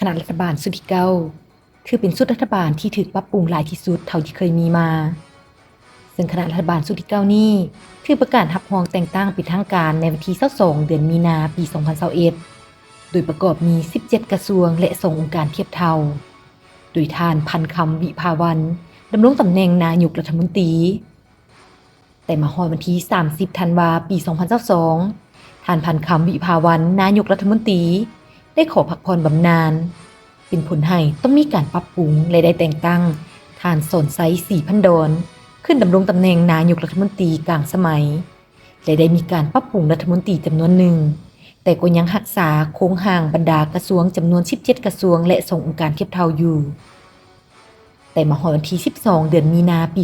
ณะรัฐบาลชุดที่เก้าคือเป็นชุดรัฐบาลที่ถูกปรับปรุงหลายที่สุดเท่าที่เคยมีมาซึ่งคณะรัฐบาลชุดที่เก้านี้คือประกาศรับรองแต่งตั้งเป็นทางการในวันที่22เดือนมีนาปี2021โดยประกอบมี17กระทรวงและ2องค์การเทียบเท่าโดยท่านพันคำวิภาวันดำรงตำแหน่งนายกรัฐมนตรีแต่มาฮอดวันที่30ธันวาปี2022ท่านพันคำวิภาวันนายกรัฐมนตรีได้ขอพักผ่อนบำนาญเป็นผลให้ต้องมีการปรับปรุงและได้แต่งตั้งท่านสนไซศรีพันดรขึ้นดำรงตำแหน่งนายกรัฐมนตรีกลางสมัยและได้มีการปรับปรุงรัฐมนตรีจำนวนหนึ่งแต่ก็ยังรักษาโครงห่างบรรดากระทรวงจำนวน17กระทรวงและส่งองค์การเทียบเท่าอยู่แต่มาฮอดวันที่12เดือนมีนาปี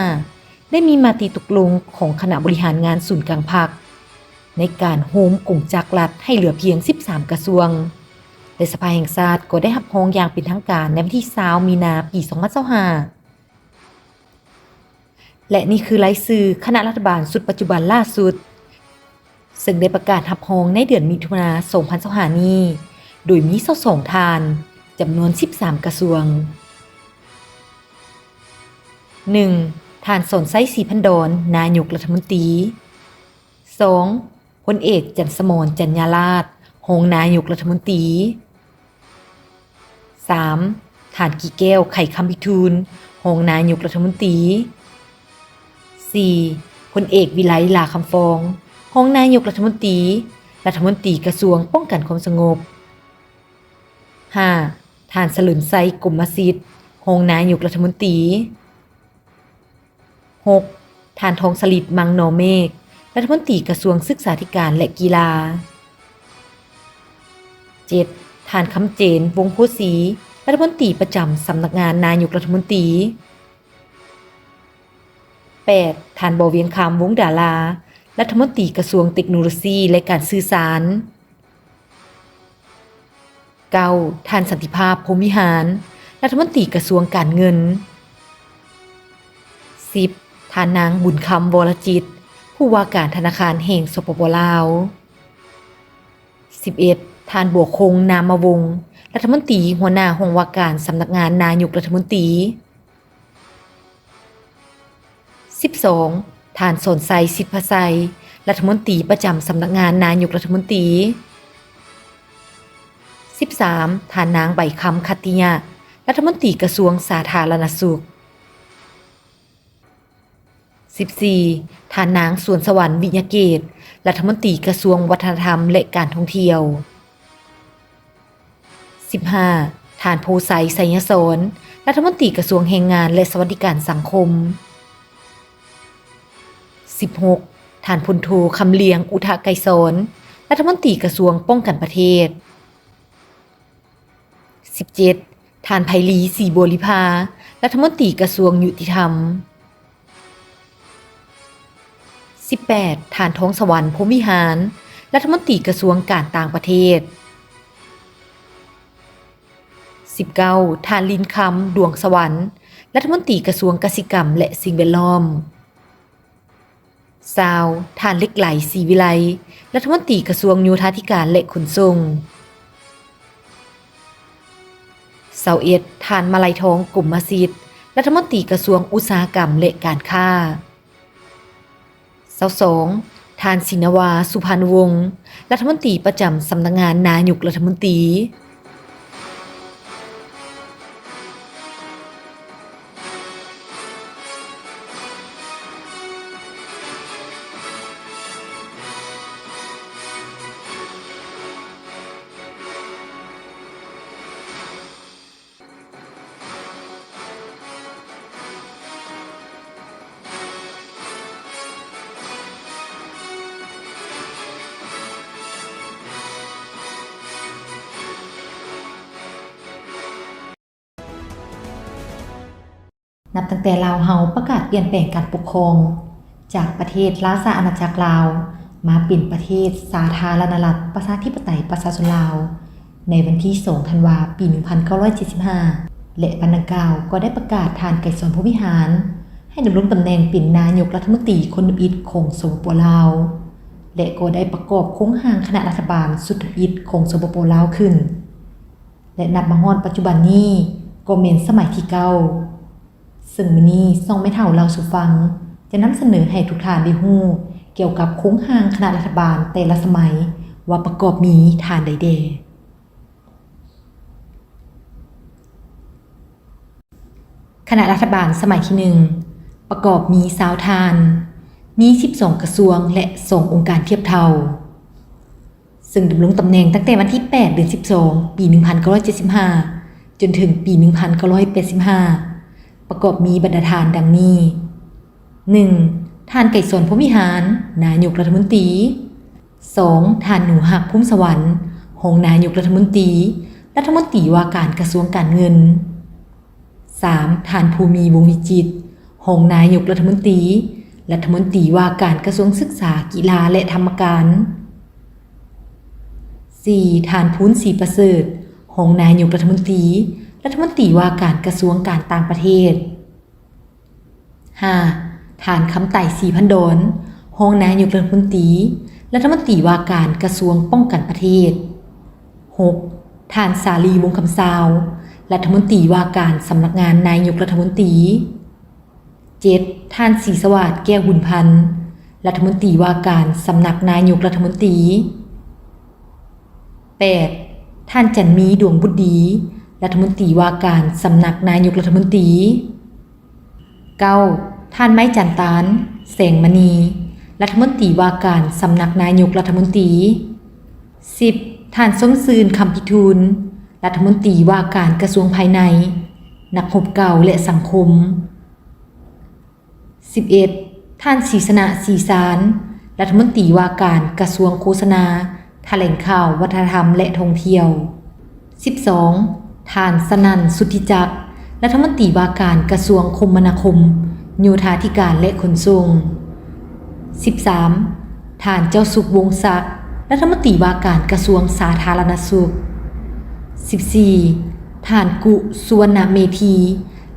2025ได้มีมติตกลงของคณะบริหารงานศูนย์กลางภาคในการโฮมกงจักรรัฐให้เหลือเพียง13กระทรวงและสภาแห่งชาติก็ได้รับรองอย่างเป็นทางการในวันที่20มีนาปี2025และนี่คือรายชื่อคณะรัฐบาลชุดปัจจุบันล่าสุดซึ่งได้ประกาศรับรองในเดือนมิถุนายน2025นี้โดยมี22ท่านจำนวน13กระทรวง 1. ท่านสนไซศรีพันดรนายกรัฐมนตรี 2. พลเอกจันทร์สมรจัญญาราษฎร์รองนายกรัฐมนตรี 3. ท่านกี่แก้วไข่คำพิทูลรองนายกรัฐมนตรี 4. พลเอกวิไลลาคำฟองรองนายกรัฐมนตรีรัฐมนตรีกระทรวงป้องกันความสงบ 5. ท่านสลึนไซกรมสิทธิ์รองนายกรัฐมนตรี 6. ท่านทองสลิดมังนอเมฆรัฐมนตรีกระทรวงศึกษาธิการและกีฬา 7. ท่านคำเจนวงศ์โพสีรัฐมนตรีประจำสำนักงานนายกรัฐมนตรี 8. ท่านบเวียงคำวงศ์ดารารัฐมนตรีกระทรวงเทคโนโลยีและการสื่อสาร 9. ท่านสันติภาพพรหมวิหารรัฐมนตรีกระทรวงการเงิน 10. ท่านนางบุญคำวรจิตผู้ว่าการธนาคารแห่งสปป.ลาว 11. ท่านบัวคงนามวงศ์รัฐมนตรีหัวหน้าห้องว่าการสำนักงานนายกรัฐมนตรี 12. ท่านสนไซสิทธิพไซรัฐมนตรีประจำสำนักงานนายกรัฐมนตรี 13. ท่านนางใบคำคัตติยะรัฐมนตรีกระทรวงสาธารณสุข 14. ท่านนางสวนสวรรค์วิญญาเกตรัฐมนตรีกระทรวงวัฒนธรรมและการท่องเที่ยว 15. ท่านโพไซไสยสอนรัฐมนตรีกระทรวงแรงงานและสวัสดิการสังคม 16. ท่านพลโทคำเลียงอุทะไกรสอนรัฐมนตรีกระทรวงป้องกันประเทศ 17. ท่านไพลีศรีบัวลิภารัฐมนตรีกระทรวงยุติธรรม 18. ท่านทองสวรรค์พรหมวิหารรัฐมนตรีกระทรวงการต่างประเทศ 19. ท่านลินคำดวงสวรรค์รัฐมนตรีกระทรวงเกษตรกรรมและสิ่งแวดล้อม 20. ท่านเล็กไหลศรีวิไลรัฐมนตรีกระทรวงโยธาธิการและขนส่ง 21. ท่านมาลัยทองกลุ่มมาสิทธิ์รัฐมนตรีกระทรวงอุตสาหกรรมและการค้า 22. ท่านศินวาสุพรรณวงศ์รัฐมนตรีประจำสำนักงานนายกรัฐมนตรีนับตั้งแต่ลาวเฮาประกาศเปลี่ยนแปลงการปกครองจากประเทศราชอาณาจักรลาวมาเป็นประเทศสาธารณรัฐประชาธิปไตยประชาชนลาวในวันที่2ธันวาคมปี1975และปานดังกล่าวก็ได้ประกาศท่านไกรสอนพรหมวิหารให้ดำรงตำแหน่งเป็นนายกรัฐมนตรีคนทำอิฐของสปป.ลาวและก็ได้ประกอบโครงสร้างคณะรัฐบาลสุดทำอิฐของสปป.ลาวขึ้น และนับมาฮอดปัจจุบันนี้ก็แม่นสมัยที่เก้าซึ่งมื้อนี้ส่องแม่เฒ่าเล่าสู่ฟังจะนำเสนอให้ทุกท่านได้ฮู้เกี่ยวกับโครงสร้างคณะรัฐบาลแต่ละสมัยว่าประกอบมีฐานใดแด่คณะรัฐบาลสมัยที่1ประกอบมี20ฐานมี12กระทรวงและ2องค์การเทียบเท่าซึ่งดำรงตำแหน่งตั้งแต่วันที่8เดือน12ปี1975จนถึงปี1985ประกอบมีบรรดาฐานดังนี้ 1. ฐานไก่สนพรหมวิหารนายกรัฐมนตรี 2. ฐานหนูหักพุ่มสวรรค์รองนายกรัฐมนตรีรัฐมนตรีว่าการกระทรวงการเงิน 3. ฐานภูมิวงศ์วิจิตรรองนายกรัฐมนตรีรัฐมนตรีว่าการกระทรวงศึกษากีฬาและธรรมการ 4. ฐานพูนศรีประเสริฐรองนายกรัฐมนตรีรัฐมนตรีว่าการกระทรวงการต่างประเทศ 5. ฐานคำไต่ศรีพันดรรองนายกรัฐมนตรีรัฐมนตรีว่าการกระทรวงป้องกันประเทศ 6. ฐานสาลีวงศ์คำซาวรัฐมนตรีว่าการสำนักงานนายกรัฐมนตรี 7. ฐานศรีสวัสดิ์แก้วหุ่นพันธ์รัฐมนตรีว่าการสำนักนายกรัฐมนตรี 8. ท่านจันมีดวงบุตรดีรัฐมนตรีว่าการสำนักนายกรัฐมนตรี 9. ท่านไม้จันตานแสงมณีรัฐมนตรีว่าการสำนักนายกรัฐมนตรี 10. ท่านสมซืนคำพิทูลรัฐมนตรีว่าการกระทรวงภายในนักรบเก่าและสังคม 11. ท่านศรีสนะศรีสารรัฐมนตรีว่าการกระทรวงโฆษณาแถลงข่าววัฒนธรรมและท่องเที่ยว 12. ท่านสนั่นสุทธิจักรรัฐมนตรีว่าการกระทรวงคมนาคมโยธาธิการและขนส่ง 13. ท่านเจ้าสุขวงศ์ศักดิ์รัฐมนตรีว่าการกระทรวงสาธารณสุข 14. ท่านกุสุวรรณเมธี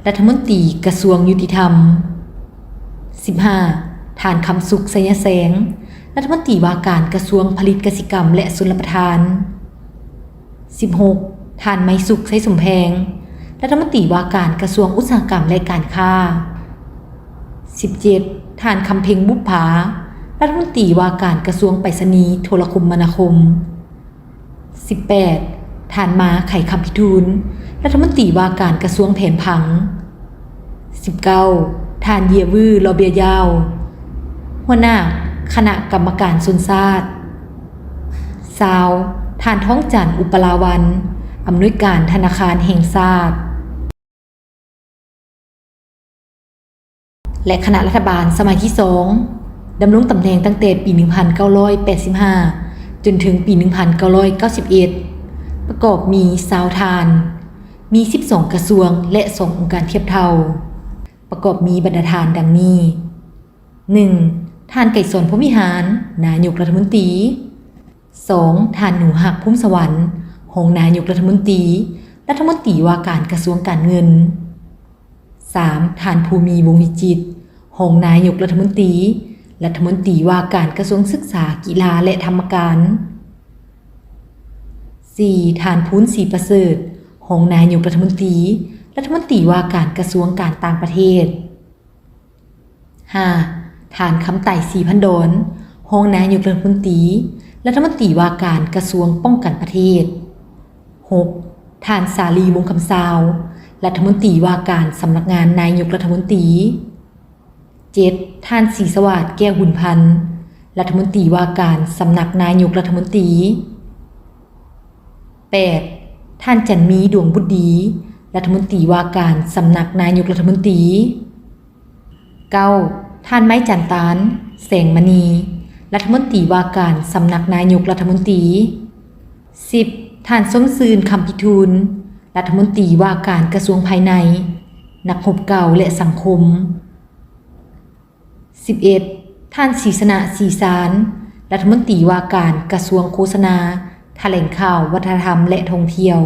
รัฐมนตรีกระทรวงยุติธรรม 15. ท่านคำสุขไสยแสงรัฐมนตรีว่าการกระทรวงผลิตกสิกรรมและชลประทาน 16. ท่านไม้สุขไสสมแพงรัฐมนตรีว่าการกระทรวงอุตสาหกรรมและการค้า 17. ท่านคำเพ็งบุปผารัฐมนตรีว่าการกระทรวงไปรษณีย์โทรคมนาคม 18. ท่านมาไข่คำพิทูลรัฐมนตรีว่าการกระทรวงแผนผัง 19. ท่านเยียวือลอเบียยาวหัวหน้าคณะกรรมการสุนทราช 20. ท่านท้องจันทร์อุปลาวันอำนวยการธนาคารแห่งชาติและคณะรัฐบาลสมัยที่2ดำรงตำแหน่งตั้งแต่ปี1985จนถึงปี1991ประกอบมี20ฐานมี12กระทรวงและ2องค์การเทียบเท่าประกอบมีบรรดาฐานดังนี้ 1. ท่านไก่สนพรหมวิหารนายกรัฐมนตรี 2. ท่านหนูหักพุ่มสวรรค์รองนายกรัฐมนตรีรัฐมนตรีว่าการกระทรวงการเงิน 3. ท่านภูมิวงศ์วิจิตรรองนายกรัฐมนตรีรัฐมนตรีว่าการกระทรวงศึกษากีฬาและธรรมการ 4. ท่านพูนศรีประเสริฐรองนายกรัฐมนตรีรัฐมนตรีว่าการกระทรวงการต่างประเทศ 5. ท่านคำไต่ศรีพันดรรองนายกรัฐมนตรีรัฐมนตรีว่าการกระทรวงป้องกันประเทศ 6. ท่านสาลีวงศ์คำซาวรัฐมนตรีว่าการสำนักงานนายกรัฐมนตรี 7. ท่านศรีสวัสดิ์แก้วหุ่นพันธ์รัฐมนตรีว่าการสำนักนายกรัฐมนตรี 8. ท่านจันมีดวงบุตรดีรัฐมนตรีว่าการสำนักนายกรัฐมนตรี 9. ท่านไม้จันตานแสงมณีรัฐมนตรีว่าการสำนักนายกรัฐมนตรี 10. ท่านสมซืนคำพิทูลรัฐมนตรีว่าการกระทรวงภายในนักรบเก่าและสังคม 11. ท่านศรีสนะศรีสารรัฐมนตรีว่าการกระทรวงโฆษณาแถลงข่าววัฒนธรรมและท่องเที่ยว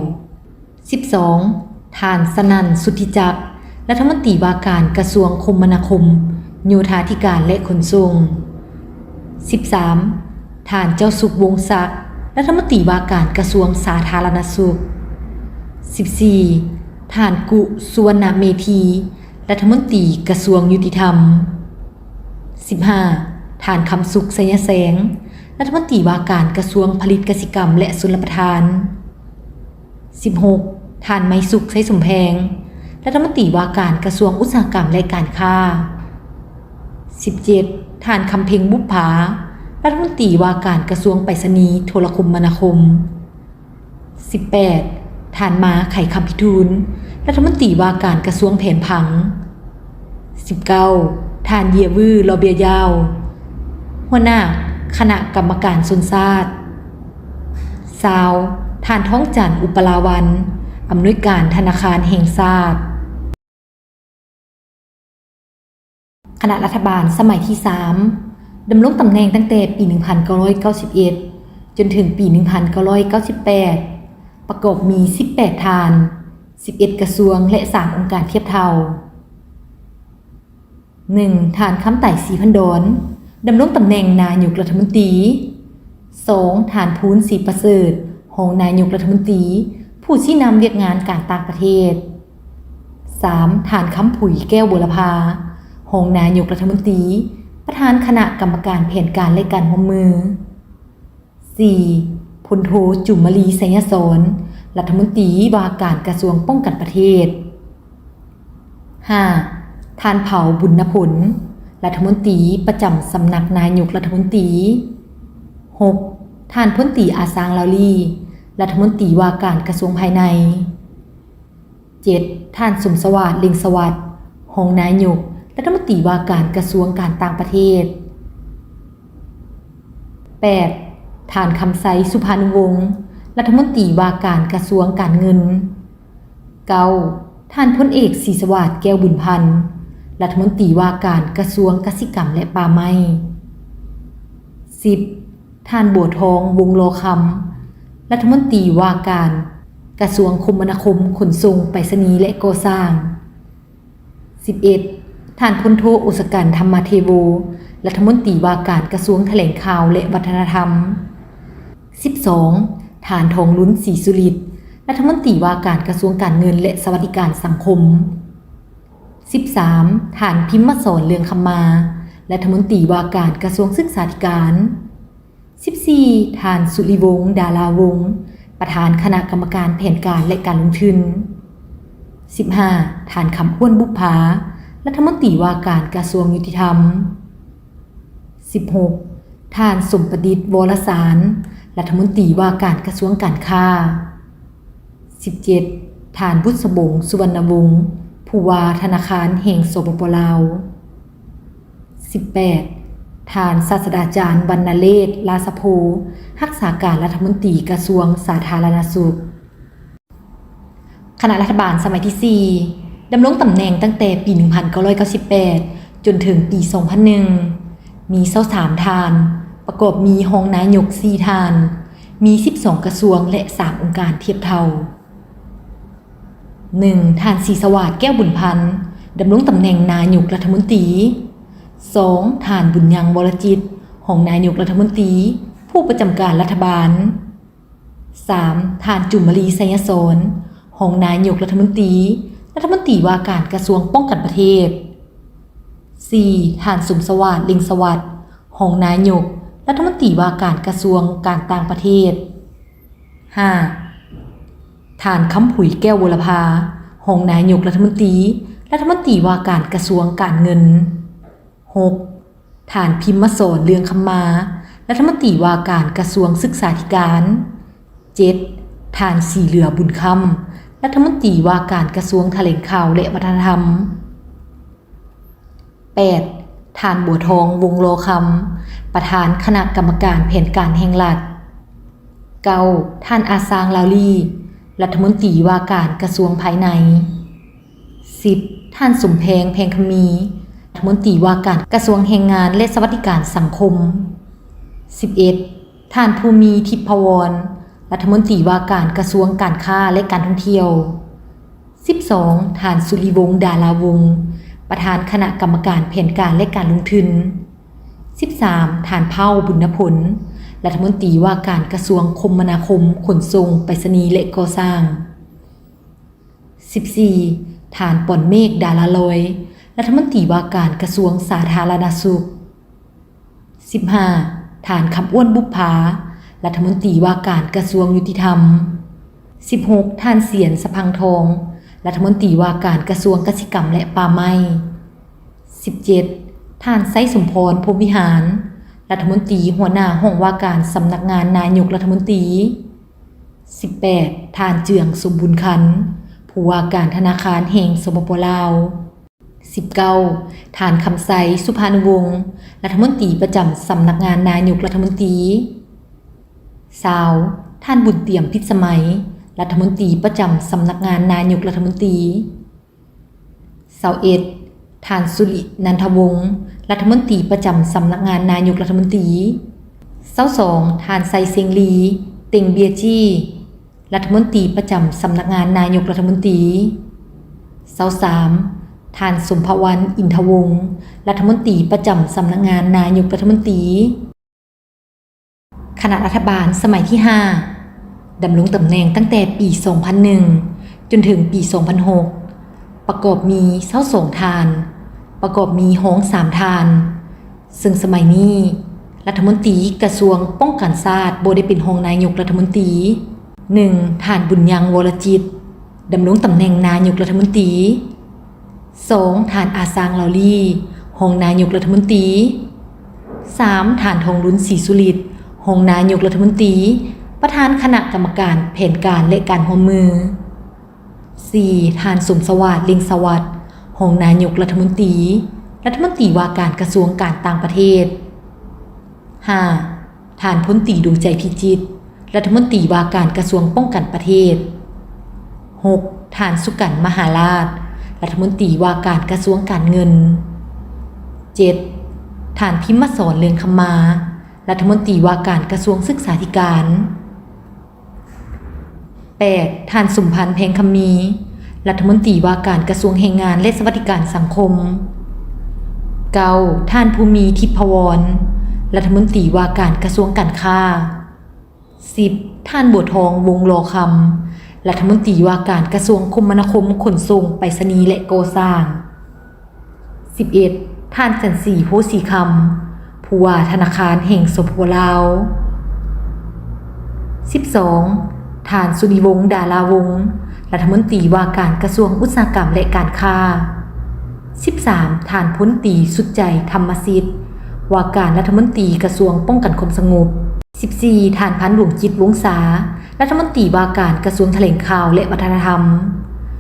12. ท่านสนั่นสุทธิจักรรัฐมนตรีว่าการกระทรวงคมนาคมโยธาธิการและขนส่ง 13. ท่านเจ้าสุขวงศ์ศักดิ์รัฐมนตรีว่าการกระทรวงสาธารณสุข 14ท่านกุสุวรรณเมธีรัฐมนตรีกระทรวงยุติธรรม 15ท่านคำสุขไสยแสงรัฐมนตรีว่าการกระทรวงผลิตกสิกรรมและชลประทาน 16ท่านไมสุขไสสมแพงรัฐมนตรีว่าการกระทรวงอุตสาหกรรมและการค้า 17ท่านคำเพ็งบุปผารัฐมนตรีว่าการกระทรวงไปรษณีย์โทรคมนาคม 18ท่านมาไข่คำพิทูลรัฐมนตรีว่าการกระทรวงแผนผัง 19ท่านเยียวือลอเบียยาวหัวหน้าคณะกรรมการชนชาติ20ท่านท้องจันทร์อุปลาวันอำนวยการธนาคารแห่งชาติคณะรัฐบาลสมัยที่3ดำรงตำแหน่งตั้งแต่ปี 1991 จนถึงปี 1998 ประกอบมี 18ท่าน 11 กระทรวงและ 3 องค์การเทียบเท่า 1. ท่านคำไต่ศรีพันดรดำรงตำแหน่งนายกรัฐมนตรี 2. ท่านพูนศรีประเสริฐรองนายกรัฐมนตรีผู้ชี้นำเวียกงานการต่างประเทศ 3. ท่านคำผุยแก้วบุรพารองนายกรัฐมนตรีประธานคณะกรรมการแผนการและการร่วมมือ 4. พลโทจุมลีไสยสอนรัฐมนตรีว่าการกระทรวงป้องกันประเทศ 5. ท่านเผ่าบุญผลรัฐมนตรีประจำสำนักนายกรัฐมนตรี 6. ท่านพลตรีอาซางลาวลีรัฐมนตรีว่าการกระทรวงภายใน 7. ท่านสมสวัสดิ์เล็งสวัสดิ์รองนายกรัฐมนตรีว่าการกระทรวงการต่างประเทศ 8. ท่านคำไสสุภานุวงศ์รัฐมนตรีว่าการกระทรวงการเงิน 9. ท่านพลเอกศรีสวัสดิ์แก้วบุญพันธ์รัฐมนตรีว่าการกระทรวงกสิกรรมและป่าไม้ 10. ท่านบัวทองวงโลคำรัฐมนตรีว่าการกระทรวงคมนาคมขนส่งไปรษณีย์และก่อสร้าง 11. ท่านพลโทโอสกันธรรมเทโวรัฐมนตรีว่าการกระทรวงแถลงข่าวและวัฒนธรรม 12. ท่านทองลุ้นศรีสุริตรัฐมนตรีว่าการกระทรวงการเงินและสวัสดิการสังคม 13. ท่านพิมพ์สอนเรืองคำมารัฐมนตรีว่าการกระทรวงศึกษาธิการ 14. ท่านสุริวงศ์ดาราวงศ์ประธานคณะกรรมการแผนการและการลงทุน 15. ท่านคำอ้วนบุปผารัฐมนตรีว่าการกระทรวงยุติธรรม 16. ท่านสมประดิษฐ์วรสารรัฐมนตรีว่าการกระทรวงการค้า 17. ท่านบุษบงสุวรรณวงศ์ผู้ว่าธนาคารแห่งสปป.ลาว 18. ท่านศาสตราจารย์วรรณเรศลาสโพรักษาการรัฐมนตรีกระทรวงสาธารณสุขคณะรัฐบาลสมัยที่4ดำรงตำแหน่งตั้งแต่ปี 1998 จนถึงปี 2001 มี23ท่าน ประกอบมีรองนายก4ท่าน มี12กระทรวงและ3องค์การเทียบเท่า 1. ท่านศรีสวัสดิ์แก้วบุญพันธ์ดำรงตำแหน่งนายกรัฐมนตรี 2. ท่านบุญยังวรจิตรองนายกรัฐมนตรีผู้ประจำการรัฐบาล 3. ท่านจุมลีไสยสอนรองนายกรัฐมนตรีว่าการกระทรวงป้องกันประเทศ 4. ท่านสมสวัสดิ์เล็งสวัสดิ์รองนายกรัฐมนตรีว่าการกระทรวงการต่างประเทศ 5. ท่านคำผุยแก้วบุรพารองนายกรัฐมนตรีว่าการกระทรวงการเงิน 6. ท่านพิมพ์สอนเรืองคำมารัฐมนตรีว่าการกระทรวงศึกษาธิการ 7. ท่านสีเหลือบุญคำรัฐมนตรีว่าการกระทรวงแถลงข่าวและวัฒนธรรม 8. ท่านบัวทองวงโลคำประธานคณะกรรมการแผนการแห่งรัฐ 9. ท่านอาซางลาวลีรัฐมนตรีว่าการกระทรวงภายใน 10. ท่านสมแพงแพงคมีรัฐมนตรีว่าการกระทรวงแรงงานและสวัสดิการสังคม 11. ท่านภูมิทิพวรรัฐมนตรีว่าการกระทรวงการค้าและการท่องเที่ยว 12. ท่านสุริวงศ์ดาราวงศ์ประธานคณะกรรมการแผนการและการลงทุน 13. ท่านเผ่าบุญผลรัฐมนตรีว่าการกระทรวงคมนาคมขนส่งไปรษณีย์และก่อสร้าง 14. ฐานป่อนเมฆดาราลอยรัฐมนตรีว่าการกระทรวงสาธารณสุข 15. ฐานคำอ้วนบุพภารัฐมนตรีว่าการกระทรวงยุติธรรม 16. ฐานเสียนสะพังทองรัฐมนตรีว่าการกระทรวงกสิกรรมและป่าไม้ 17. ฐานไซสมพรพรหมวิหารรัฐมนตรีหัวหน้าห้องว่าการสำนักงานนายกรัฐมนตรี 18. ฐานเจืองสมบูรณ์ขันธ์ผู้ว่าการธนาคารแห่งสปป.ลาว 19. ฐานคำไสสุภานุวงศ์รัฐมนตรีประจำสำนักงานนายกรัฐมนตรี 20. ท่านบุญเตี่ยมพิสมัยรัฐมนตรีประจำสำนักงานนายกรัฐมนตรี 21. ท่านสุรินันทวงศ์รัฐมนตรีประจำสำนักงานนายกรัฐมนตรี 22. ท่านไซเซงลีเต็งเบียจี้รัฐมนตรีประจำสำนักงานนายกรัฐมนตรี 23. ท่านสมภวรรณอินทวงศ์รัฐมนตรีประจำสำนักงานนายกรัฐมนตรีคณะรัฐบาลสมัยที่ 5 ดำรงตำแหน่งตั้งแต่ปี 2001 จนถึงปี 2006 ประกอบมี22 ทาน ประกอบมีห้อง 3 ทาน ซึ่งสมัยนี้รัฐมนตรีกระทรวงป้องกันชาติบ่ได้เป็นห้องนายกรัฐมนตรี 1. ท่านบุญยังวรจิตดำรงตำแหน่งนายกรัฐมนตรี 2. ท่านอาซางเหลาลี่ห้องนายกรัฐมนตรี 3. ท่านทองรุ้นศรีสุริตห้องนายกรัฐมนตรีประธานคณะกรรมการแผนการและการร่วมมือ 4. ท่านสมสวัสดิ์เล็งสวัสดิ์ห้องนายกรัฐมนตรีรัฐมนตรีว่าการกระทรวงการต่างประเทศ 5. ท่านพลตรีดวงใจพิจิตรรัฐมนตรีว่าการกระทรวงป้องกันประเทศ 6. ท่านสุกันต์มหาราชรัฐมนตรีว่าการกระทรวงการเงิน 7. ท่านพิมพ์สอนเรืองคำมารัฐมนตรีว่าการกระทรวงศึกษาธิการ 8. ท่านสุมพันธ์แพงคำมีรัฐมนตรีว่าการกระทรวงแรงงานและสวัสดิการสังคม 9. ท่านภูมิทิพวรรัฐมนตรีว่าการกระทรวงการค้า 10. ท่านบัวทองวงศ์ลอคำรัฐมนตรีว่าการกระทรวงคมนาคมขนส่งไปรษณีย์และก่อสร้าง 11. ท่านสันสีโพสีคำผู้ว่าธนาคารแห่งสปป.ลาว 12. ท่านสุริวงศ์ดาราวงศ์รัฐมนตรีว่าการกระทรวงอุตสาหกรรมและการค้า 13. ท่านพลตรีสุดใจธรรมสิทธิ์ว่าการรัฐมนตรีกระทรวงป้องกันความสงบ 14. ท่านพันหลวงจิตวงศารัฐมนตรีว่าการกระทรวงแถลงข่าวและวัฒนธรรม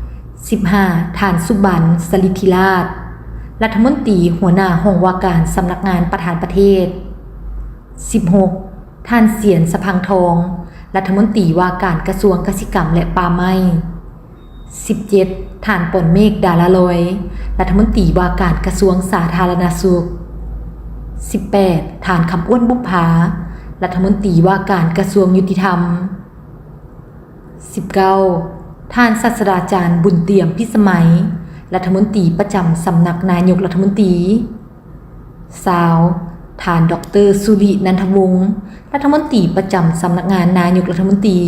15. ท่านสุบรรณสลิธิราชรัฐมนตรีหัวหน้าห้องว่าการสำนักงานประธานประเทศ 16. ท่านเสียนสะพังทองรัฐมนตรีว่าการกระทรวงกสิกรรมและป่าไม้ 17. ท่านป่อนเมฆดาราลอยรัฐมนตรีว่าการกระทรวงสาธารณสุข 18. ท่านคำอ้วนบุพภารัฐมนตรีว่าการกระทรวงยุติธรรม 19. ท่านศาสตราจารย์บุญเตี่ยมพิสมัยรัฐมนตรีประจำสำนักนายกรัฐมนตรี 20. ท่านดร.สุรินันทวงศ์รัฐมนตรีประจำสำนักงานนายกรัฐมนตรี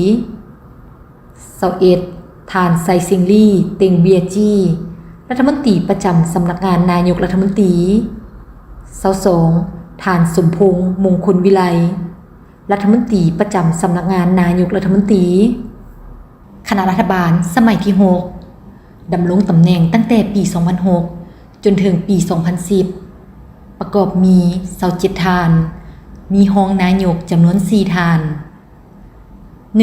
21. ท่านไซซิงลี่เต็งเบียจี้รัฐมนตรีประจำสำนักงานนายกรัฐมนตรี 22. ท่านสมพงษ์มงคลวิไลรัฐมนตรีประจำสำนักงานนายกรัฐมนตรีคณะรัฐบาลสมัยที่ 6 ดำรงตำแหน่งตั้งแต่ปี 2006 จนถึงปี 2010 ประกอบมี27 ทาน มีห้องนายกจำนวน 4 ทาน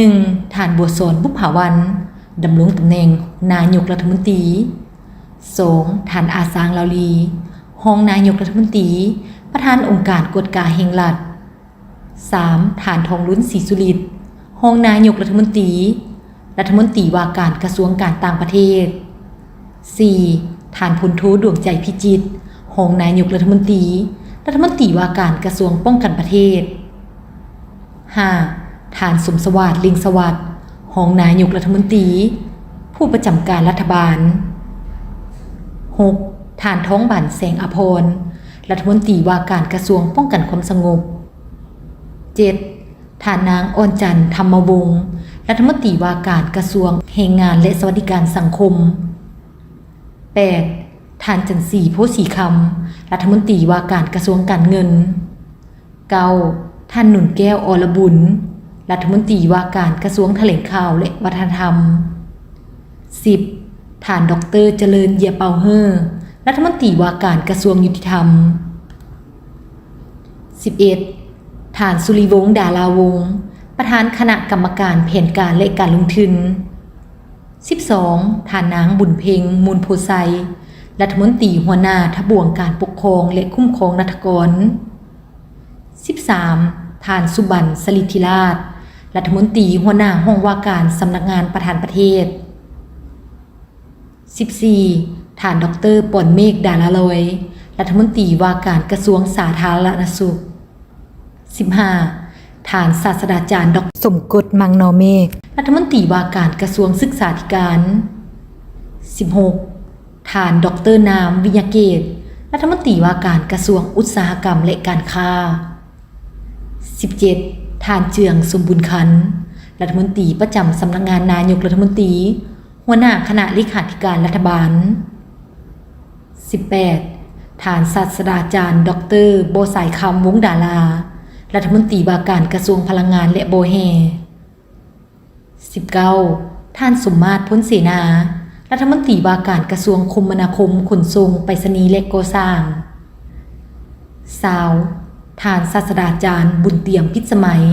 1. ท่านบัวสอนบุพภาวรรณดำรงตำแหน่งนายกรัฐมนตรี 2. ท่านอาซางเหลาลีห้องนายกรัฐมนตรีประธานองค์การกฎการแห่งรัฐ 3. ท่านทองรุ้นศรีสุริตห้องนายกรัฐมนตรีรัฐมนตรีว่าการกระทรวงการต่างประเทศ 4. ท่านพลโทดวงใจพิจิตรห้องนายกรัฐมนตรีรัฐมนตรีว่าการกระทรวงป้องกันประเทศ 5. ท่านสมสวัสดิ์เล็งสวัสดิ์ห้องนายกรัฐมนตรีผู้ประจำการรัฐบาล 6. ท่านท้องบั่นแสงอภรณ์รัฐมนตรีว่าการกระทรวงป้องกันความสงบ 7. ท่านนางอ่อนจันทร์ธรรมวงศ์ รัฐมนตรีว่าการกระทรวงแรงงานและสวัสดิการสังคม 8. ท่านจันทรีโพสีคำรัฐมนตรีว่าการกระทรวงการเงิน 9. ท่านหนุนแก้วอรบุญรัฐมนตรีว่าการกระทรวงแถลงข่าวและวัฒนธรรม 10. ท่านดร.เจริญเยียเปาเฮอรัฐมนตรีว่าการกระทรวงยุติธรรม 11. ท่านสุริวงศ์ดาราวงศ์ประธานคณะกรรมการแผนการและการลงทุน 12. ท่านนางบุญเพ็งมูลโพไซรัฐมนตรีหัวหน้าทบวงการปกครองและคุ้มครองรัฐกร 13. ท่านสุบรรณสลิธิราชรัฐมนตรีหัวหน้าห้องว่าการสำนักงานประธานประเทศ 14. ท่านดร.ป่อนเมฆดาราลอยรัฐมนตรีว่าการกระทรวงสาธารณสุข 15. ท่านศาสตราจารย์ดร.สมกฎมังนอเมฆรัฐมนตรีว่าการกระทรวงศึกษาธิการ 16. ท่านดร.นามวิญญาเกตรัฐมนตรีว่าการกระทรวงอุตสาหกรรมและการค้า 17. ท่านเจืองสมบูรณ์ขันธ์รัฐมนตรีประจำสำนักงานนายกรัฐมนตรีหัวหน้าคณะเลขาธิการรัฐบาล 18. ท่านศาสตราจารย์ดร.โบสายคำวงศ์ดารารัฐมนตรีว่าการกระทรวงพลังงานและโบแฮ 19. ท่านสมมาตรพ้นเสนารัฐมนตรีว่าการกระทรวงคมนาคมขนส่งไปรษณีย์และก่อสร้าง 20. ท่านศาสตราจารย์บุญเตี่ยมพิสมัย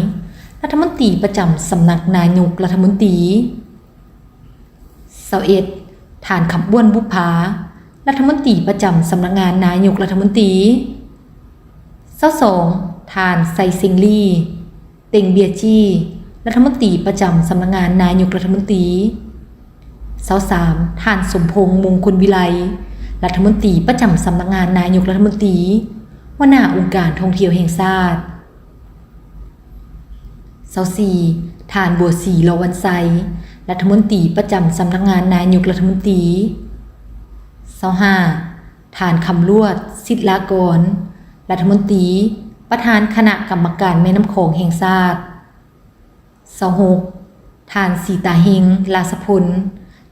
รัฐมนตรีประจำสำนักนายกรัฐมนตรี 21. ท่านคำบ้วนบุภารัฐมนตรีประจำสำนักงานนายกรัฐมนตรี 22. ท่านไซซิงลี่เต็งเบียจี้รัฐมนตรีประจำสำนักงานนายกรัฐมนตรี 23. ท่านสมพงษ์มงคลวิไลรัฐมนตรีประจำสำนักงานนายกรัฐมนตรีหัวหน้าองค์การท่องเที่ยวแห่งชาติ 24. ท่านบัวศรีลวันไซรัฐมนตรีประจำสำนักงานนายกรัฐมนตรี 25. ท่านคำลวดศิลากรรัฐมนตรีประธานคณะกรรมการแม่น้ำโขงแห่งชาติ 26. ท่านสีตาเฮงลาสพล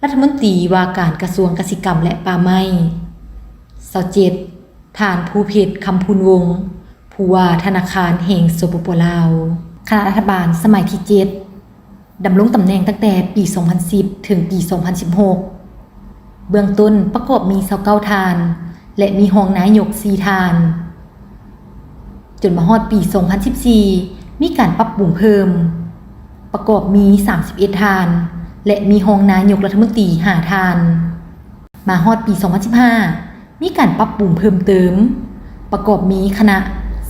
รัฐมนตรีว่าการกระทรวงกสิกรรมและป่าไม้ 27. ท่านภูเพชรคำพูนวงศ์ผู้ว่าธนาคารแห่งสปป.ลาวคณะรัฐบาลสมัยที่ 7 ดำรงตำแหน่งตั้งแต่ปี 2010 ถึงปี 2016 เบื้องต้นประกอบมี29 ทานและมีห้องนายก4ทานจนมาฮอดปี 2014 มีการปรับปรุงเพิ่มประกอบมี31ทานและมีห้องนายกรัฐมนตรี5ทานมาฮอดปี 2015 มีการปรับปรุงเพิ่มเติมประกอบมีคณะ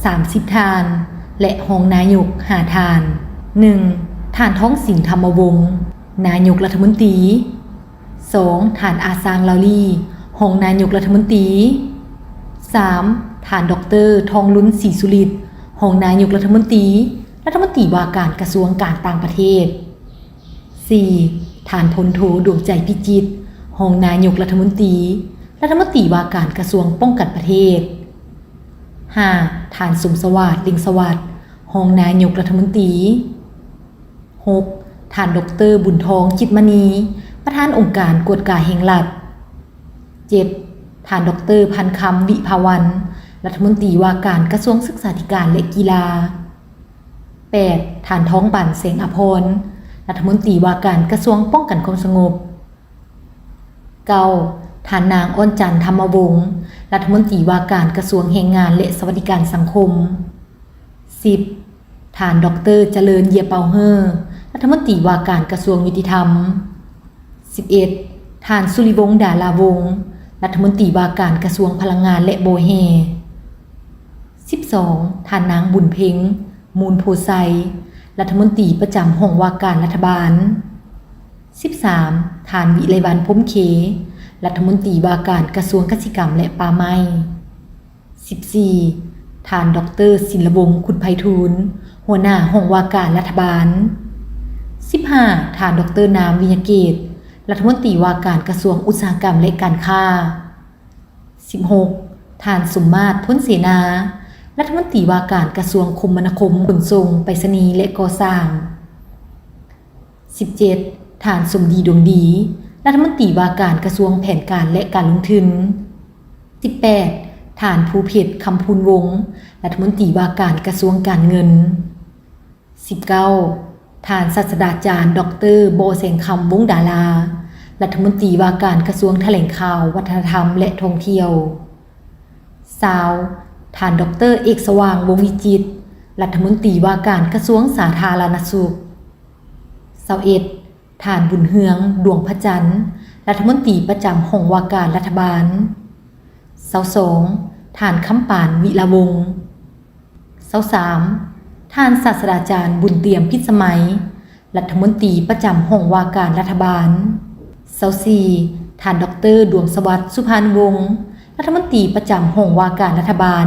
30ทานและห้องนายก5ทาน 1. ท่านท้องสินธรรมวงศ์นายกรัฐมนตรี 2. ท่านอาซางลาลีห้องนายกรัฐมนตรี 3. ท่านดร.ทองลุ้นศรีสุริตห้องนายกรัฐมนตรีรัฐมนตรีว่าการกระทรวงการต่างประเทศ 4. ท่านพลโทดวงใจพิจิตรห้องนายกรัฐมนตรีรัฐมนตรีว่าการกระทรวงป้องกันประเทศ 5. ท่านสมสวัสดิ์ลิงสวัสดิ์ห้องนายกรัฐมนตรี 6. ท่านดร.บุญทองจิตมณีประธานองค์การกวดกาแห่งรัฐ 7. ท่านดร.พันคำวิภาวันรัฐมนตรีว่าการกระทรวงศึกษาธิการและกีฬา 8. ท่านท้องบั่นเสงอภรณ์รัฐมนตรีว่าการกระทรวงป้องกันความสงบ 9. ท่านนางอ้อนจันทร์ธรรมวงศ์รัฐมนตรีว่าการกระทรวงแรงงานและสวัสดิการสังคม 10. ท่านดร.เจริญเยียเปาเฮอรัฐมนตรีว่าการกระทรวงยุติธรรม 11. ท่านสุริวงศ์ดาราวงศ์รัฐมนตรีว่าการกระทรวงพลังงานและโบแฮ 12. ท่านนางบุญเพ็งมูลโพไซรัฐมนตรีประจำห้องว่าการรัฐบาล 13. ท่านวิไลวรรณพรหมเขรัฐมนตรีว่าการกระทรวงกสิกรรมและป่าไม้ 14. ท่านดร.ศิลวงศ์ขุนไพฑูรย์หัวหน้าห้องว่าการรัฐบาล 15. ท่านดร.นามวิญญาเกตรัฐมนตรีว่าการกระทรวงอุตสาหกรรมและการค้า 16. ท่านสมมาตรพ้นเสนารัฐมนตรีว่าการกระทรวงคมนาคมขนส่งไปรษณีย์และก่อสร้าง 17. ท่านสมดีดวงดีรัฐมนตรีว่าการกระทรวงแผนการและการลงทุน 18. ท่านภูเพชร คำพูนวงศ์รัฐมนตรีว่าการกระทรวงการเงิน 19. ท่านศาสตราจารย์ดร.โบแสงคำวงศ์ดารารัฐมนตรีว่าการกระทรวงแถลงข่าววัฒนธรรมและท่องเที่ยว 20. ท่านดร.เอกสว่างวงศ์วิจิตรรัฐมนตรีว่าการกระทรวงสาธารณสุข 21. ท่านบุญเฮืองดวงพระจันทร์รัฐมนตรีประจำห้องว่าการรัฐบาล 22. ท่านคำปานวิลาวงศ์ 23. ท่านศาสตราจารย์บุญเตรียมพิสมัยรัฐมนตรีประจำห้องว่าการรัฐบาล 24. ท่านดร.ดวงสวัสดิ์สุพรรณวงศ์รัฐมนตรีประจำห้องว่าการรัฐบาล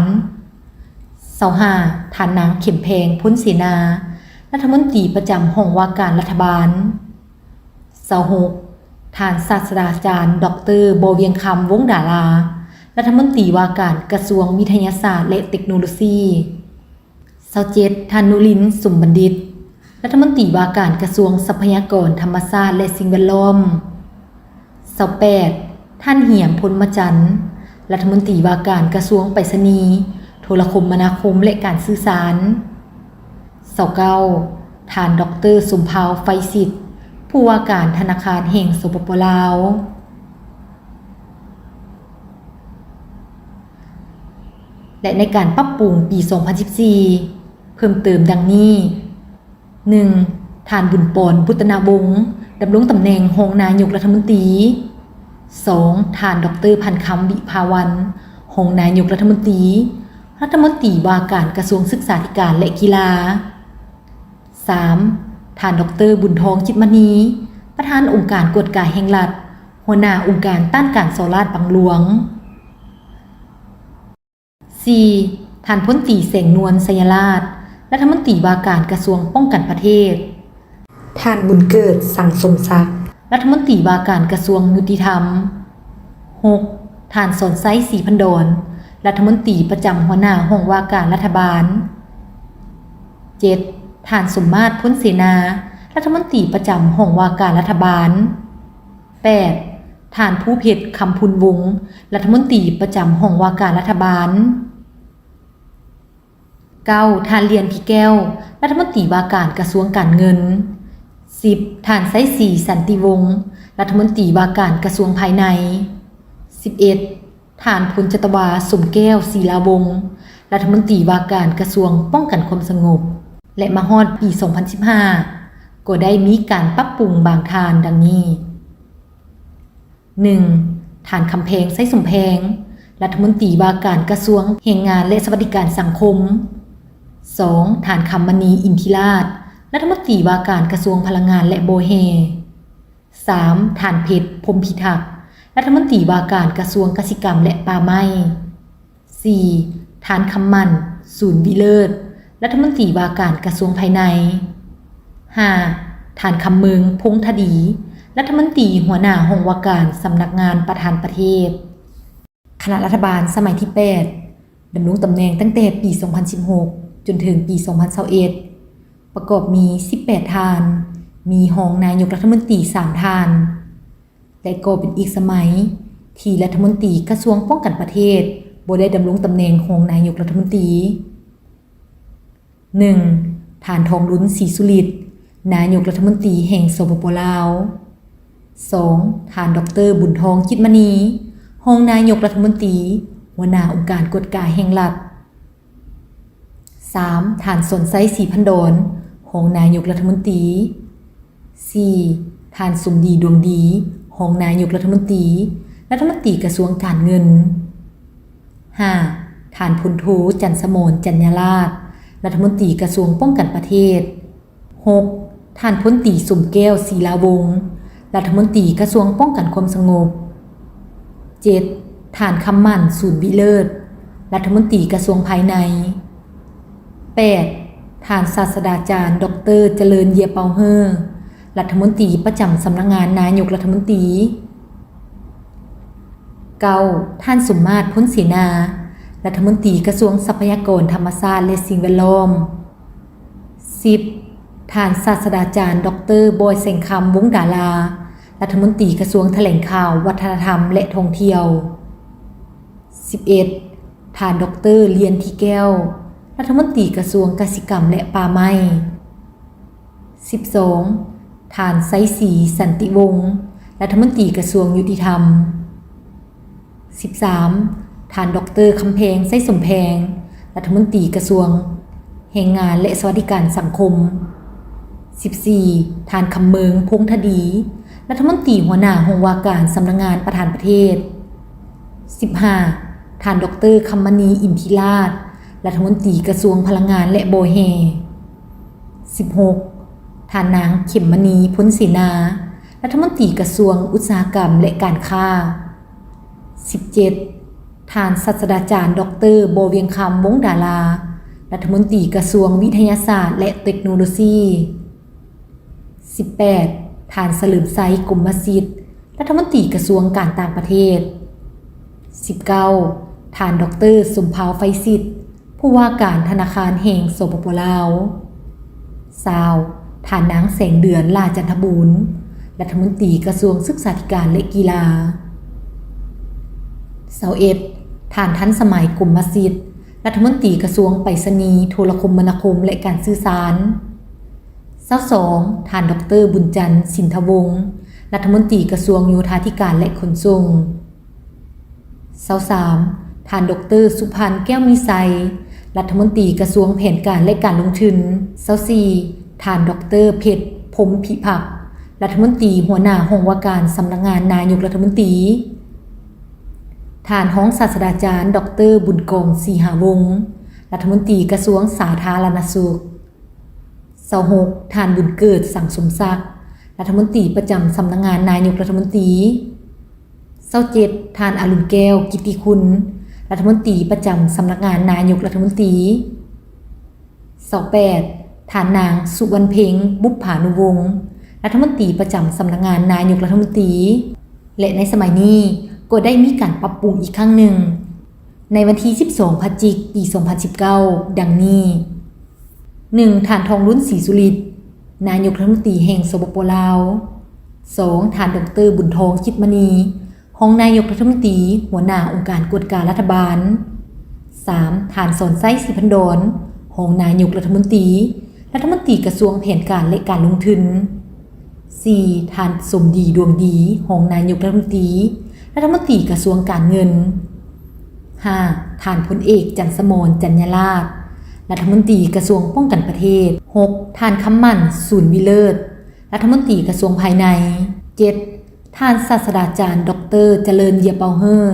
25. ท่านนางเข็มแพงพ้นเสนารัฐมนตรีประจำห้องว่าการรัฐบาล 26. ท่านศาสตราจารย์ดร.โบเวียงคำวงศ์ดารารัฐมนตรีว่าการกระทรวงวิทยาศาสตร์และเทคโนโลยี 27. ท่านนุรินทร์สุมบัณฑิตรัฐมนตรีว่าการกระทรวงทรัพยากรธรรมชาติและสิ่งแวดล้อม 28. ท่านเหี่ยมพลมจันทร์รัฐมนตรีว่าการกระทรวงไปรษณีย์โทรคมนาคมและการสื่อสาร 29. ท่านดร.สมภาวไฟสิทธิ์ผู้ว่าการธนาคารแห่งสปป.ลาวและในการปรับปรุงปี 2014 เพิ่มเติมดังนี้ 1. ท่านบุญปอนบุตนาวงศ์ดำรงตำแหน่งรองนายกรัฐมนตรี 2. ท่านดร.พันคำวิภาวันรองนายกรัฐมนตรีรัฐมนตรีว่าการกระทรวงศึกษาธิการและกีฬา 3. ท่านดร.บุญทองจิตมณีประธานองค์การกวดกายแห่งรัฐหัวหน้าองค์การต้านการโซลาร์บางหลวง 4. ท่านพลตรีแสงนวลสยราชรัฐมนตรีว่าการกระทรวงป้องกันประเทศ ท่านบุญเกิดสังสมศักดิ์รัฐมนตรีว่าการกระทรวงยุติธรรม 6. ท่านสอนไซศรีพันดรรัฐมนตรีประจำหัวหน้าห้องว่าการรัฐบาล 7. ท่านสมมาตรพ้นเสนารัฐมนตรีประจำห้องว่าการรัฐบาล 8. ท่านภูเพชร คำพูนวงศ์รัฐมนตรีประจำห้องว่าการรัฐบาล 9. ท่านเลียนพี่แก้วรัฐมนตรีว่าการกระทรวงการเงิน 10. ท่านไสศรีสันติวงศ์รัฐมนตรีว่าการกระทรวงภายใน 11. ท่านพลจตวาสมแก้วศิลาวงศ์รัฐมนตรีว่าการกระทรวงป้องกันความสงบและมาฮอดปี 2015 ก็ได้มีการปรับปรุงบางทานดังนี้ 1. ท่านคำแพงไสสมแพงรัฐมนตรีว่าการกระทรวงแรงงานและสวัสดิการสังคม 2. ท่านคำมณีอินทิราชรัฐมนตรีว่าการกระทรวงพลังงานและโบแฮ 3. ท่านเพชรพรหมพิทักษ์รัฐมนตรีว่าการกระทรวงกสิกรรมและป่าไม้ 4. ท่านคำมันศูนย์วิเลิศรัฐมนตรีว่าการกระทรวงภายใน 5. ท่านคำเมืองพงษ์ธดีรัฐมนตรีหัวหน้าห้องว่าการสำนักงานประธานประเทศคณะรัฐบาลสมัยที่ 8 ดำรงตำแหน่งตั้งแต่ปี 2016 จนถึงปี 2021 ประกอบมี 18 ท่านมีรองนายกรัฐมนตรี 3 ท่านและก็เป็นอีกสมัยที่รัฐมนตรีกระทรวงป้องกันประเทศบ่ได้ดำรงตำแหน่งรองนายกรัฐมนตรี 1. ท่านทองลุ้นศรีสุฤทธิ์นายกรัฐมนตรีแห่งสปป.ลาว 2. ท่านดร.บุญทองจิตมณีรองนายกรัฐมนตรีหัวหน้าองค์การกวดกายแห่งรัฐ 3. ท่านสนไซศรีพันดรรองนายกรัฐมนตรี 4. ท่านสมดีดวงดีรองนายกรัฐมนตรีรัฐมนตรีกระทรวงการเงิน 5. ท่านพลโทจันทร์สมรจัญญราชรัฐมนตรีกระทรวงป้องกันประเทศ 6. ท่านพลตรีสมแก้วศิลาวงศ์รัฐมนตรีกระทรวงป้องกันความสงบ 7. ท่านคำมั่นศูนย์วิเลิศรัฐมนตรีกระทรวงภายใน 8. ท่านศาสตราจารย์ดร.เจริญเยียเปาเฮอรัฐมนตรีประจำสำนักงานนายกรัฐมนตรี 9. ท่านสมมาตรพ้นเสนารัฐมนตรีกระทรวงทรัพยากรธรรมชาติและสิ่งแวดล้อม 10. ท่านศาสตราจารย์ดรบอยแสงคำวงศ์ดารารัฐมนตรีกระทรวงแถลงข่าววัฒนธรรมและท่องเที่ยว 11. ท่านดรเลียนทีแก้วรัฐมนตรีกระทรวงเกษตรกรรมและป่าไม้ 12. ท่านไสศรีสันติวงศ์รัฐมนตรีกระทรวงยุติธรรม 13. ท่านดรคำแพงไส้สมแพงรัฐมนตรีกระทรวงแรงงานและสวัสดิการสังคม 14. ท่านคำเมืองพงษ์ธดีรัฐมนตรีหัวหน้าห้องว่าการสำนักงานประธานประเทศ 15. ท่านดรคำมณีอินทิราชรัฐมนตรีกระทรวงพลังงานและโบแฮ 16. ท่านนางเข็มมณีพ้นศรีนารัฐมนตรีกระทรวงอุตสาหกรรมและการค้า 17. ท่านศาสตราจารย์ดรโบเวียงคำวงศ์ดารารัฐมนตรีกระทรวงวิทยาศาสตร์และเทคโนโลยี 18. ท่านเฉลิมไซกรมสิทธิ์รัฐมนตรีกระทรวงการต่างประเทศ 19. ท่านดรสมภาวไฟสิทธิ์ผู้ว่าการธนาคารแห่งสปป.ลาว 20. ท่านนางแสงเดือนลาจันทบูรณ์รัฐมนตรีกระทรวงศึกษาธิการและกีฬา 21. ท่านทันสมัยกรมสิทธิ์รัฐมนตรีกระทรวงไปรษณีย์โทรคมนาคมและการสื่อสาร 22. ท่านดรบุญจันทร์สินทวงศ์รัฐมนตรีกระทรวงโยธาธิการและขนส่ง 23. ท่านดรสุพันธ์แก้วมีไซรัฐมนตรีกระทรวงแผนการและการลงทุน 24. ท่านดรเพชรพรหมพิพักษ์รัฐมนตรีหัวหน้าห้องว่าการสำนักงานนายกรัฐมนตรีท่านรองศาสตราจารย์ดรบุญกองศรีหาวงศ์รัฐมนตรีกระทรวงสาธารณสุข 26. ท่านบุญเกิดสังสมศักดิ์รัฐมนตรีประจำสำนักงานนายกรัฐมนตรี 27. ท่านอรุณแก้วกิตติคุณรัฐมนตรีประจำสำนักงานนายกรัฐมนตรี 28. ท่านนางสุวรรณเพ็งบุพภานุวงศ์รัฐมนตรีประจำสำนักงานนายกรัฐมนตรีและในสมัยนี้ก็ได้มีการปรับปรุงอีกครั้งหนึ่งในวันที่ 12 พฤศจิกายน ปี 2019 ดังนี้ 1. ท่านทองรุ่นศรีสุริตนายกรัฐมนตรีแห่งสปป.ลาว 2. ท่านดรบุญทองคิดมณีรองนายกรัฐมนตรีหัวหน้าองค์การกฎการรัฐบาล 3. ท่านสอนไส้สิพันดรรองนายกรัฐมนตรีกระทรวงแผนการและการลงทุน 4. ท่านสมดีดวงดีรองนายกรัฐมนตรีกระทรวงการเงิน 5. ท่านพลเอกจันทร์สมรจัญญราษฎร์รัฐมนตรีกระทรวงป้องกันประเทศ 6. ท่านคำมั่นสูนวิเลิศรัฐมนตรีกระทรวงภายใน 7. ท่านศาสตราจารย์ดรเจริญเยียเปาเฮอ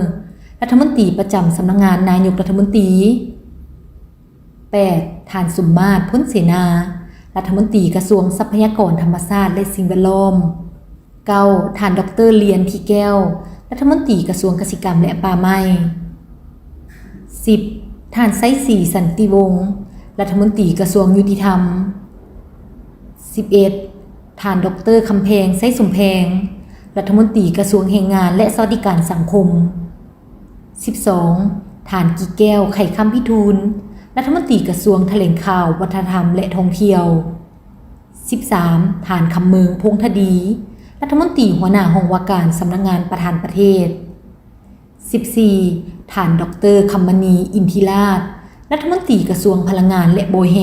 รัฐมนตรีประจำสำนักงานนายกรัฐมนตรี 8. ท่านสมมาตรพ้นเสนารัฐมนตรีกระทรวงทรัพยากรธรรมชาติและสิ่งแวดล้อม 9. ท่านดรเลียนทีแก้วรัฐมนตรีกระทรวงเกษตรกรรมและป่าไม้ 10. ท่านไสศรีสันติวงศ์รัฐมนตรีกระทรวงยุติธรรม 11. ท่านดรคำแพงไส้สมแพงรัฐมนตรีกระทรวงแรงงานและสวัสดิการสังคม 12. ท่านกีแก้วไข่คำพิทูลรัฐมนตรีกระทรวงแถลงข่าววัฒนธรรมและท่องเที่ยว 13. ท่านคำเมืองพงษ์ธดีรัฐมนตรีหัวหน้าห้องว่าการสำนักงานประธานประเทศ 14. ท่านดรคำมณีอินทิราชรัฐมนตรีกระทรวงพลังงานและโบแฮ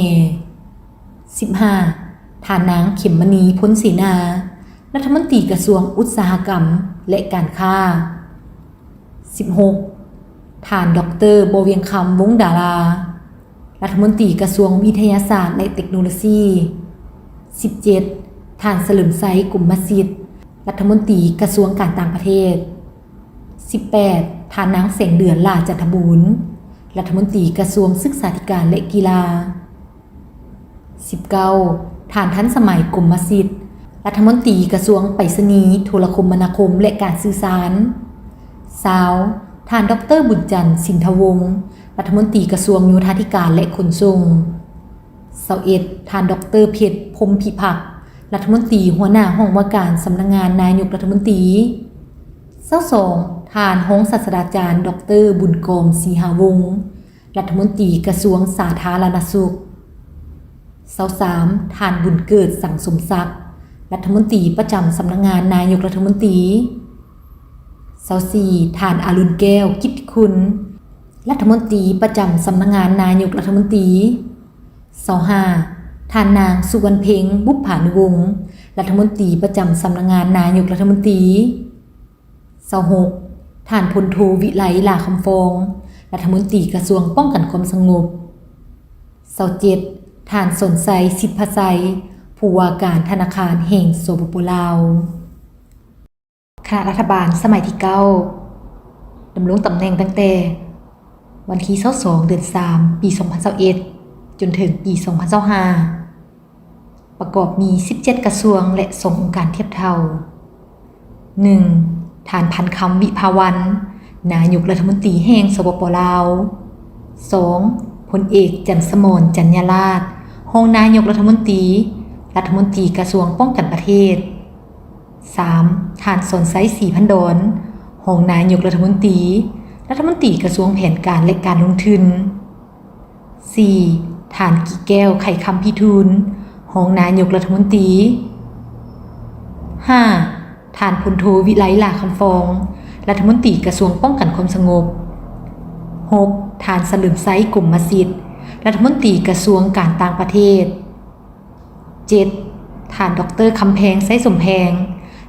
15. ท่านนางเข็มมณีพ้นศรีนารัฐมนตรีกระทรวงอุตสาหกรรมและการค้า 16. ท่านดรโบเวียงคำวงศ์ดารารัฐมนตรีกระทรวงวิทยาศาสตร์และเทคโนโลยี 17. ท่านเฉลิมไซกรมสิทธิ์รัฐมนตรีกระทรวงการต่างประเทศ 18. ท่านนางแสงเดือนลาจันทบูรณ์รัฐมนตรีกระทรวงศึกษาธิการและกีฬา 19. ท่านทันสมัยกรมสิทธิ์รัฐมนตรีกระทรวงไปรษณีย์โทรคมนาคมและการสื่อสาร 20. ท่านดรบุญจันทร์สินทวงศ์รัฐมนตรีกระทรวงโยธาธิการและขนส่ง 21. ท่านดรเพชรพรหมพิพักษ์รัฐมนตรีหัวหน้าห้องว่าการสำนักงานนายกรัฐมนตรี 22. ท่านรองศาสตราจารย์ดรบุญกองศรีหาวงศ์รัฐมนตรีกระทรวงสาธารณสุข 23ท่านบุญเกิดสังสมศักดิ์รัฐมนตรีประจำสำนักงานนายกรัฐมนตรี24ท่านอรุณแก้วกิตติคุณรัฐมนตรีประจำสำนักงานนายกรัฐมนตรี25ท่านนางสุวรรณเพ็งบุพผานุวงศ์รัฐมนตรีประจำสำนักงานนายกรัฐมนตรี26ท่านพลโทวิไลลาคำฟองรัฐมนตรีกระทรวงป้องกันความสงบ27ท่านสนไซสิทธิพไซผู้ว่าการธนาคารแห่งสปป.ลาวคณะรัฐบาลสมัยที่9ดำรงตำแหน่งตั้งแต่วันที่22เดือน3ปี2021จนถึงปี2025ประกอบมี17กระทรวงและ2องค์การเทียบเท่า 1. ท่านพันคำวิภาวันนายกรัฐมนตรีแห่งสปป.ลาว 2. พลเอกจันทร์สมรจัญญาราษฎร์รองนายกรัฐมนตรีรัฐมนตรีกระทรวงป้องกันประเทศ 3. ท่านสนไซศรีพันดรรองนายกรัฐมนตรีรัฐมนตรีกระทรวงแผนการและการลงทุน 4. ท่านกี่แก้วไข่คำพิทูลรองนายกรัฐมนตรี 5. ท่านพลโทวิไลลาคำฟองรัฐมนตรีกระทรวงป้องกันความสงบ 6. ท่านสลึมไซกลุ่มมัสยิดรัฐมนตรีกระทรวงการต่างประเทศ 7. ท่านดร.คำแพงไซสมแพง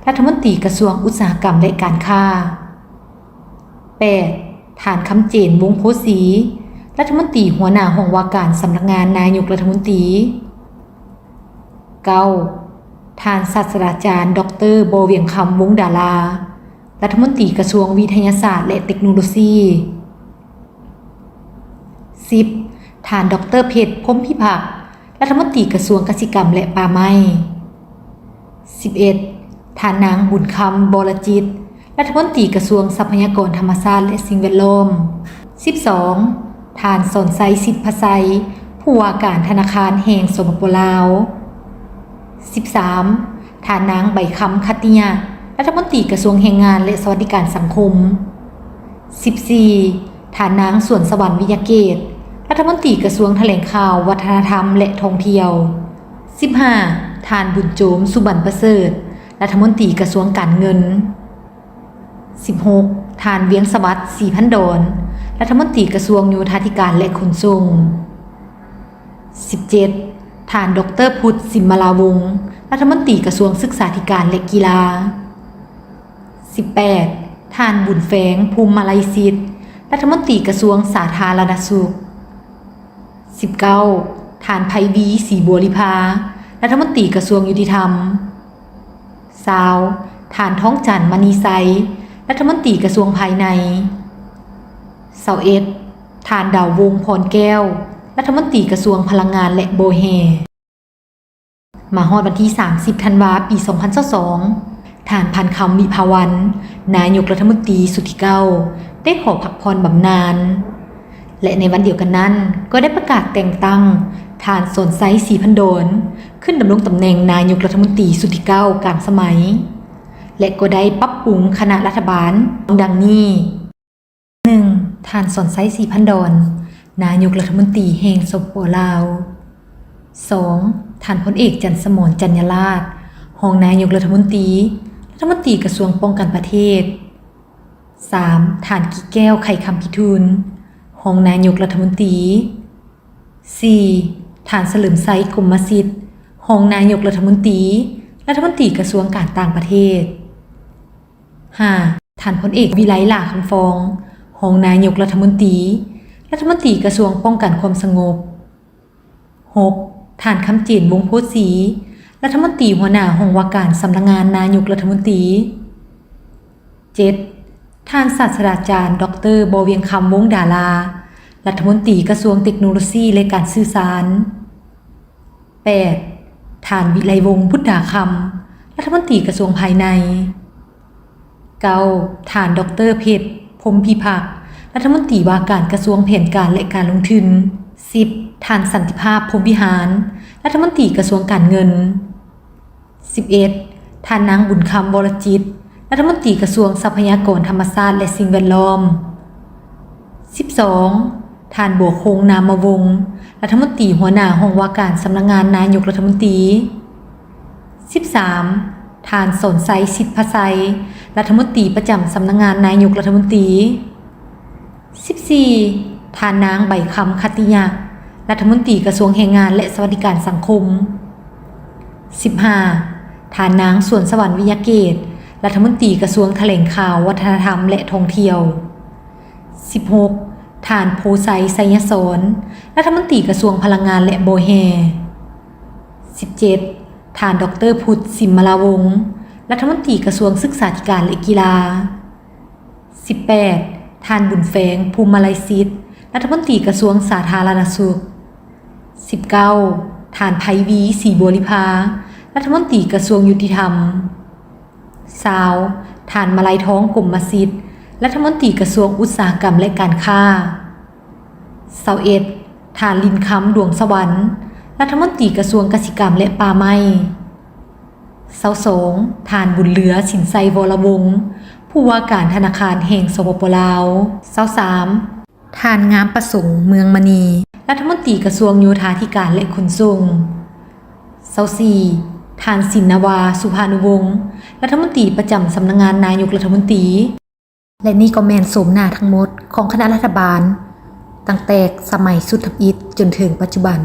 รัฐมนตรีกระทรวงอุตสาหกรรมและการค้า 8. ท่านคำเจนวงศ์โพสี รัฐมนตรีหัวหน้าห้องว่าการสำนักงานนายกรัฐมนตรี 9. ท่านศาสตราจารย์ดร.โบเวียงคำวงศ์ดารารัฐมนตรีกระทรวงวิทยาศาสตร์และเทคโนโลยี 10. ท่านดร.เพชรพรหมพิพักษ์รัฐมนตรีกระทรวงเกษตรกรรมและป่าไม้ 11. ท่านนางบุญคำบรจิตรัฐมนตรีกระทรวงทรัพยากรธรรมชาติและสิ่งแวดล้อม 12. ท่านสนไซสิทธิพไซผู้ว่าการธนาคารแห่งสปป.ลาว 13. ท่านนางใบคำคัตติยะรัฐมนตรีกระทรวงแรงงานและสวัสดิการสังคม 14. ท่านนางสวนสวรรค์วิทยาเกตรัฐมนตรีกระทรวงแถลงข่าววัฒนธรรมและท่องเที่ยว 15. ท่านบุญโจมสุบรรณประเสริฐรัฐมนตรีกระทรวงการเงิน 16. ท่านเวียงสวัสดิ์ศรีพันดรรัฐมนตรีกระทรวงโยธาธิการและขนส่ง 17. ท่านดร.พุทธสิมมาลาวงศ์รัฐมนตรีกระทรวงศึกษาธิการและกีฬา 18. ท่านบุญแฝงภูมิมาลัยศิษย์รัฐมนตรีกระทรวงสาธารณสุข 19. ท่านไพวีศรีบัวลิภารัฐมนตรีกระทรวงยุติธรรม 20. ท่านท้องจันทร์มณีไซรัฐมนตรีกระทรวงภายใน 21. ท่านดาววงศ์พรแก้วรัฐมนตรีกระทรวงพลังงานและโบแฮมาฮอดวันที่30ธันวาคมปี2022ท่านพันคำวิภาวันนายกรัฐมนตรีสุดที่9ได้ขอพักผ่อนบำนาญและในวันเดียวกันนั้นก็ได้ประกาศแต่งตั้งท่านสนไซศรีพันดรขึ้นดำรงตำแหน่งนายกรัฐมนตรีสุดที่9กลางสมัยและก็ได้ปรับปรุงคณะรัฐบาลดังนี้ 1. ท่านสนไซศรีพันดรนายกรัฐมนตรีแห่งสปป.ลาว 2. ท่านพลเอกจันทร์สมรจัญญาราษฎร์รองนายกรัฐมนตรีรัฐมนตรีกระทรวงป้องกันประเทศ 3. ท่านกี่แก้วไข่คำพิทูลรองนายกรัฐมนตรี 4. ท่านเฉลิมไซกลุ่มมัสยิดรองนายกรัฐมนตรีรัฐมนตรีกระทรวงการต่างประเทศ 5. ท่านพลเอกวิไลลาคำฟองรองนายกรัฐมนตรีรัฐมนตรีกระทรวงป้องกันความสงบ 6. ท่านคำเจนวงศ์โพสีรัฐมนตรีหัวหน้าห้องว่าการสำนักงานนายกรัฐมนตรี 7. ท่านศาสตราจารย์ดร.โบเวียงคำวงศ์ดารารัฐมนตรีกระทรวงเทคโนโลยีและการสื่อสาร 8. ท่านวิไลวงศ์พุทธาคำรัฐมนตรีกระทรวงภายใน 9. ท่านดร.เพชรพรหมพิพักษ์รัฐมนตรีว่าการกระทรวงแผนการและการลงทุน 10. ท่านสันติภาพพรหมวิหารรัฐมนตรีกระทรวงการเงิน 11. ท่านนางบุญคำวรจิตรัฐมนตรีกระทรวงทรัพยากรธรรมชาติและสิ่งแวดล้อม 12. ท่านบัวคงนามวงศ์ รัฐมนตรีหัวหน้าห้องว่าการสำนักงานนายกรัฐมนตรี 13. ท่านสนไซสิทธิพไซรัฐมนตรีประจำสำนักงานนายกรัฐมนตรี 14. ท่านนางใบคำคัตติยะรัฐมนตรีกระทรวงแรงงานและสวัสดิการสังคม 15. ท่านนางสวนสวรรค์วิยาเกตรัฐมนตรีกระทรวงแถลงข่าววัฒนธรรมและท่องเที่ยว 16. ท่านโพไซไสยสอนรัฐมนตรีกระทรวงพลังงานและโบแฮ 17. ท่านดร.พุทธ สิมมลาวงศ์รัฐมนตรีกระทรวงศึกษาธิการและกีฬา 18. ท่านบุญแฝง ภูมิมาลัยศิษย์รัฐมนตรีกระทรวงสาธารณสุข 19. ท่านไพวี ศรีบัวลิภารัฐมนตรีกระทรวงยุติธรรม 20. ท่านมาลัยท้องกรมศิษย์รัฐมนตรีกระทรวงอุตสาหกรรมและการค้า 21. ท่านลินคำดวงสวรรค์รัฐมนตรีกระทรวงกสิกรรมและป่าไม้22. ท่านบุญเหลือสินไซวรวงศ์ผู้ว่าการธนาคารแห่งสปป.ลาว 23. ท่านงามประสงค์เมืองมณีรัฐมนตรีกระทรวงโยธาธิการและขนส่ง 24. ท่านสินนวา สุภานุวงศ์รัฐมนตรีประจำสำนักงานนายกรัฐมนตรีและนี่ก็แม่นโสมหน้าทั้งหมดของคณะรัฐบาลตั้งแต่สมัยสุทธิอิฐจนถึงปัจจุบัน